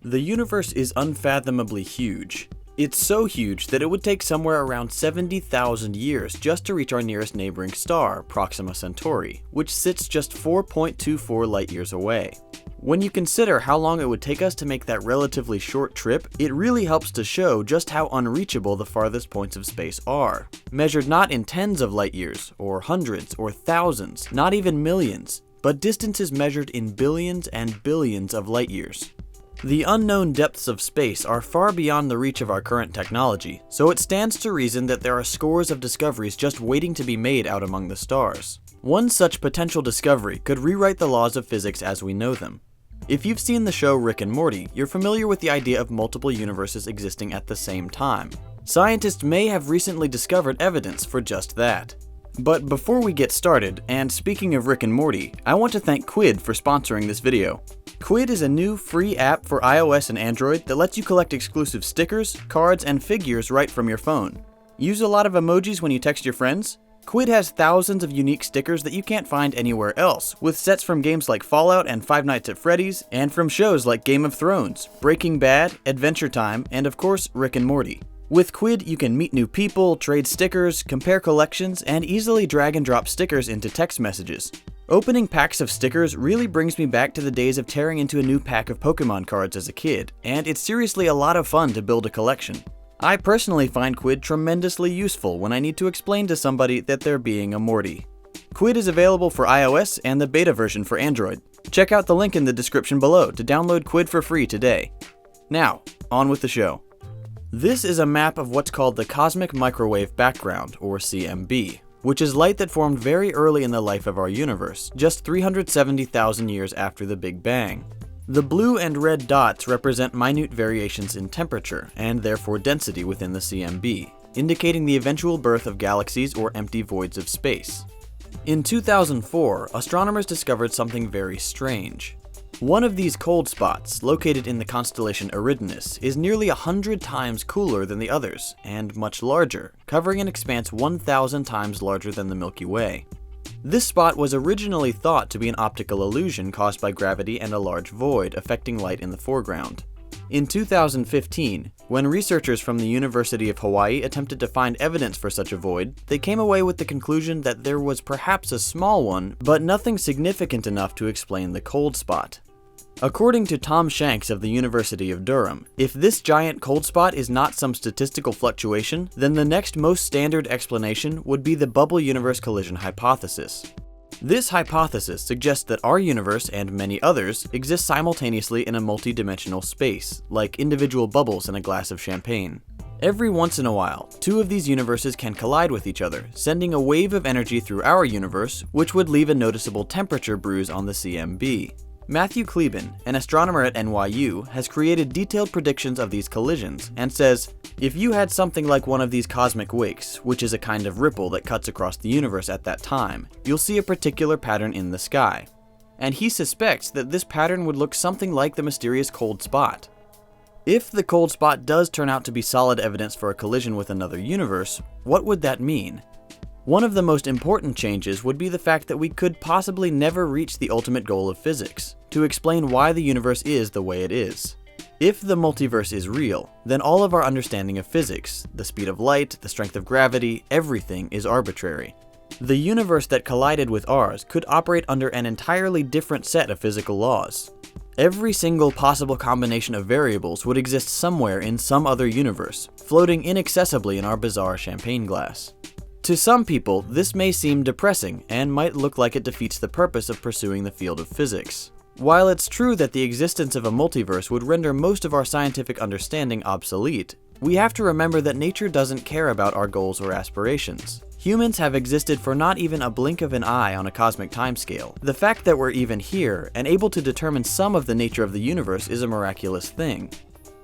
The universe is unfathomably huge. It's so huge that it would take somewhere around 70,000 years just to reach our nearest neighboring star, Proxima Centauri, which sits just 4.24 light-years away. When you consider how long it would take us to make that relatively short trip, it really helps to show just how unreachable the farthest points of space are. Measured not in tens of light-years, or hundreds, or thousands, not even millions, but distances measured in billions and billions of light-years. The unknown depths of space are far beyond the reach of our current technology, so it stands to reason that there are scores of discoveries just waiting to be made out among the stars. One such potential discovery could rewrite the laws of physics as we know them. If you've seen the show Rick and Morty, you're familiar with the idea of multiple universes existing at the same time. Scientists may have recently discovered evidence for just that. But before we get started, and speaking of Rick and Morty, I want to thank Quid for sponsoring this video. Quid is a new free app for iOS and Android that lets you collect exclusive stickers, cards, and figures right from your phone. Use a lot of emojis when you text your friends? Quid has thousands of unique stickers that you can't find anywhere else, with sets from games like Fallout and Five Nights at Freddy's, and from shows like Game of Thrones, Breaking Bad, Adventure Time, and of course, Rick and Morty. With Quid, you can meet new people, trade stickers, compare collections, and easily drag and drop stickers into text messages. Opening packs of stickers really brings me back to the days of tearing into a new pack of Pokemon cards as a kid, and it's seriously a lot of fun to build a collection. I personally find Quid tremendously useful when I need to explain to somebody that they're being a Morty. Quid is available for iOS and the beta version for Android. Check out the link in the description below to download Quid for free today. Now, on with the show. This is a map of what's called the Cosmic Microwave Background, or CMB, which is light that formed very early in the life of our universe, just 370,000 years after the Big Bang. The blue and red dots represent minute variations in temperature, and therefore density within the CMB, indicating the eventual birth of galaxies or empty voids of space. In 2004, astronomers discovered something very strange. One of these cold spots, located in the constellation Eridanus, is nearly 100 times cooler than the others, and much larger, covering an expanse 1,000 times larger than the Milky Way. This spot was originally thought to be an optical illusion caused by gravity and a large void affecting light in the foreground. In 2015, when researchers from the University of Hawaii attempted to find evidence for such a void, they came away with the conclusion that there was perhaps a small one, but nothing significant enough to explain the cold spot. According to Tom Shanks of the University of Durham, if this giant cold spot is not some statistical fluctuation, then the next most standard explanation would be the bubble universe collision hypothesis. This hypothesis suggests that our universe and many others exist simultaneously in a multi-dimensional space, like individual bubbles in a glass of champagne. Every once in a while, two of these universes can collide with each other, sending a wave of energy through our universe, which would leave a noticeable temperature bruise on the CMB. Matthew Kleben, an astronomer at NYU, has created detailed predictions of these collisions and says, if you had something like one of these cosmic wakes, which is a kind of ripple that cuts across the universe at that time, you'll see a particular pattern in the sky. And he suspects that this pattern would look something like the mysterious cold spot. If the cold spot does turn out to be solid evidence for a collision with another universe, what would that mean? One of the most important changes would be the fact that we could possibly never reach the ultimate goal of physics, to explain why the universe is the way it is. If the multiverse is real, then all of our understanding of physics, the speed of light, the strength of gravity, everything is arbitrary. The universe that collided with ours could operate under an entirely different set of physical laws. Every single possible combination of variables would exist somewhere in some other universe, floating inaccessibly in our bizarre champagne glass. To some people, this may seem depressing and might look like it defeats the purpose of pursuing the field of physics. While it's true that the existence of a multiverse would render most of our scientific understanding obsolete, we have to remember that nature doesn't care about our goals or aspirations. Humans have existed for not even a blink of an eye on a cosmic timescale. The fact that we're even here and able to determine some of the nature of the universe is a miraculous thing.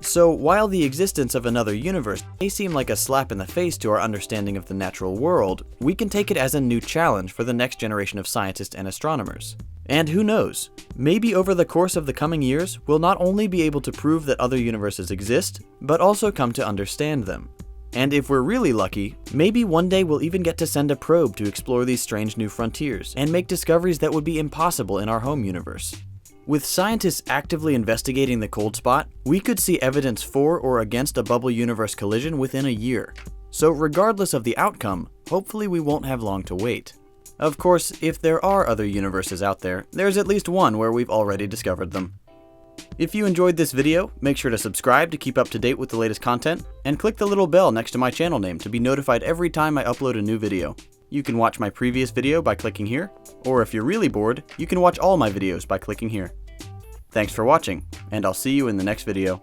So, while the existence of another universe may seem like a slap in the face to our understanding of the natural world, we can take it as a new challenge for the next generation of scientists and astronomers. And who knows, maybe over the course of the coming years, we'll not only be able to prove that other universes exist, but also come to understand them. And if we're really lucky, maybe one day we'll even get to send a probe to explore these strange new frontiers and make discoveries that would be impossible in our home universe. With scientists actively investigating the cold spot, we could see evidence for or against a bubble universe collision within a year. So regardless of the outcome, hopefully we won't have long to wait. Of course, if there are other universes out there, there's at least one where we've already discovered them. If you enjoyed this video, make sure to subscribe to keep up to date with the latest content, and click the little bell next to my channel name to be notified every time I upload a new video. You can watch my previous video by clicking here, or if you're really bored, you can watch all my videos by clicking here. Thanks for watching, and I'll see you in the next video.